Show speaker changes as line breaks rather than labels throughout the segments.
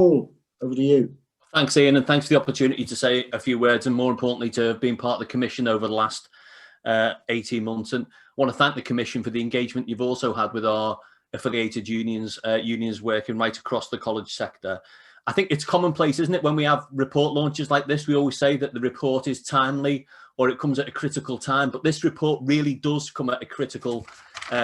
Paul, over to you.
Thanks, Ian, and thanks for the opportunity to say a few words, and more importantly, to have been part of the Commission over the last 18 months. And I want to thank the Commission for the engagement you've also had with our affiliated unions, unions working right across the college sector. I think it's commonplace, isn't it, when we have report launches like this, we always say that the report is timely or it comes at a critical time, but this report really does come at a critical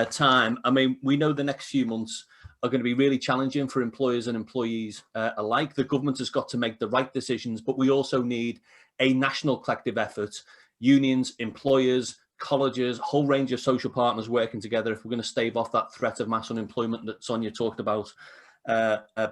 time. I mean, we know the next few months are going to be really challenging for employers and employees alike. The government has got to make the right decisions, but we also need a national collective effort, unions, employers, colleges, a whole range of social partners working together if we're going to stave off that threat of mass unemployment that Sonia talked about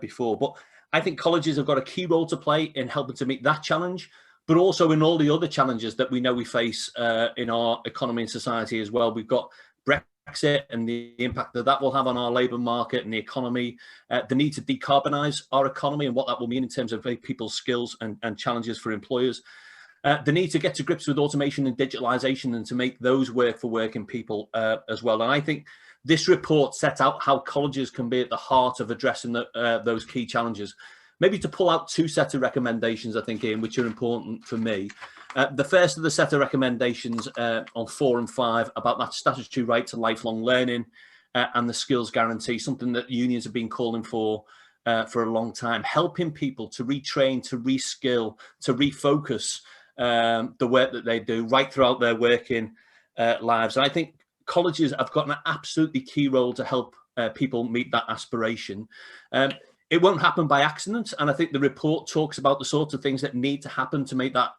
before. But I think colleges have got a key role to play in helping to meet that challenge, but also in all the other challenges that we know we face in our economy and society as well. We've got Brexit and the impact that that will have on our labour market and the economy, the need to decarbonise our economy and what that will mean in terms of people's skills and challenges for employers, the need to get to grips with automation and digitalisation and to make those work for working people as well. And I think this report sets out how colleges can be at the heart of addressing those key challenges. Maybe to pull out two sets of recommendations, I think, Ian, which are important for me. The first of the set of recommendations on 4 and 5 about that statutory right to lifelong learning and the skills guarantee, something that unions have been calling for a long time, helping people to retrain, to reskill, to refocus the work that they do right throughout their working lives. And I think colleges have got an absolutely key role to help people meet that aspiration. It won't happen by accident, and I think the report talks about the sorts of things that need to happen to make that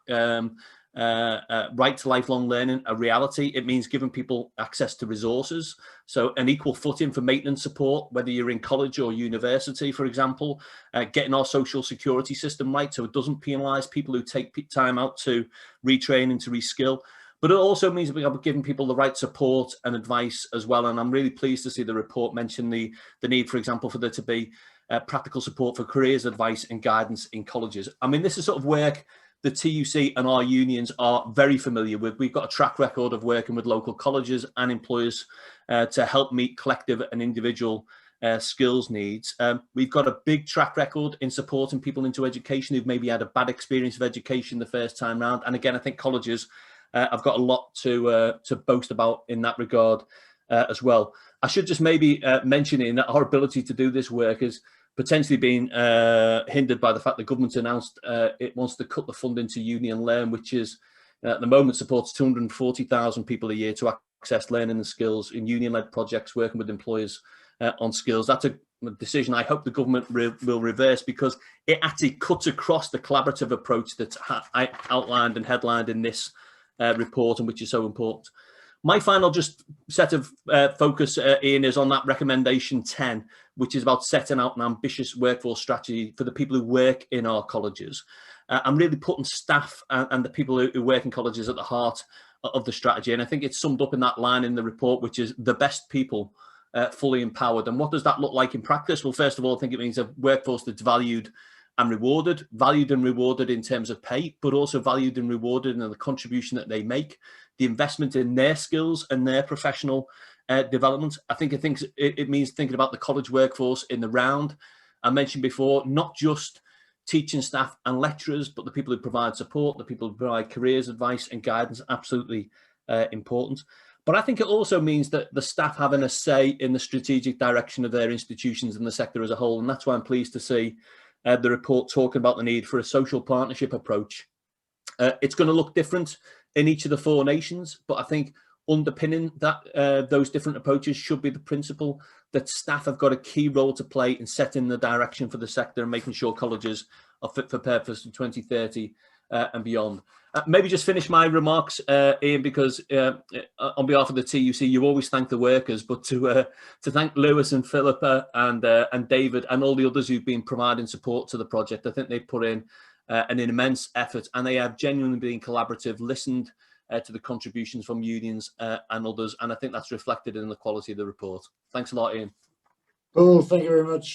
right to lifelong learning a reality. It means giving people access to resources, so an equal footing for maintenance support, whether you're in college or university, for example, getting our social security system right so it doesn't penalise people who take time out to retrain and to reskill. But it also means we are giving people the right support and advice as well. And I'm really pleased to see the report mention the need, for example, for there to be practical support for careers advice and guidance in colleges. I mean, this is sort of work the TUC and our unions are very familiar with. We've got a track record of working with local colleges and employers to help meet collective and individual skills needs. We've got a big track record in supporting people into education who've maybe had a bad experience of education the first time round. And again, I think colleges have got a lot to boast about in that regard as well. I should just maybe mention in that our ability to do this work is potentially being hindered by the fact the government announced it wants to cut the funding to Union Learn, which is at the moment supports 240,000 people a year to access learning and skills in union-led projects working with employers on skills. That's a decision I hope the government will reverse, because it actually cuts across the collaborative approach that's outlined and headlined in this report, and which is so important. My final just set of focus, Ian, is on that recommendation 10, which is about setting out an ambitious workforce strategy for the people who work in our colleges. I'm really putting staff and the people who work in colleges at the heart of the strategy. And I think it's summed up in that line in the report, which is the best people fully empowered. And what does that look like in practice? Well, first of all, I think it means a workforce that's valued and rewarded in terms of pay, but also valued and rewarded in the contribution that they make, the investment in their skills and their professional development. I think it means thinking about the college workforce in the round. I mentioned before, not just teaching staff and lecturers, but the people who provide support, the people who provide careers advice and guidance, absolutely important. But I think it also means that the staff having a say in the strategic direction of their institutions and the sector as a whole. And that's why I'm pleased to see the report talking about the need for a social partnership approach. It's going to look different in each of the 4 nations, but I think underpinning that those different approaches should be the principle that staff have got a key role to play in setting the direction for the sector and making sure colleges are fit for purpose in 2030 and beyond. Maybe just finish my remarks, Ian, because on behalf of the TUC, you always thank the workers, but to thank Lewis and Philippa and David and all the others who've been providing support to the project. I think they've put in an immense effort, and they have genuinely been collaborative, listened to the contributions from unions and others, and I think that's reflected in the quality of the report. Thanks a lot, Ian.
Paul, thank you very much.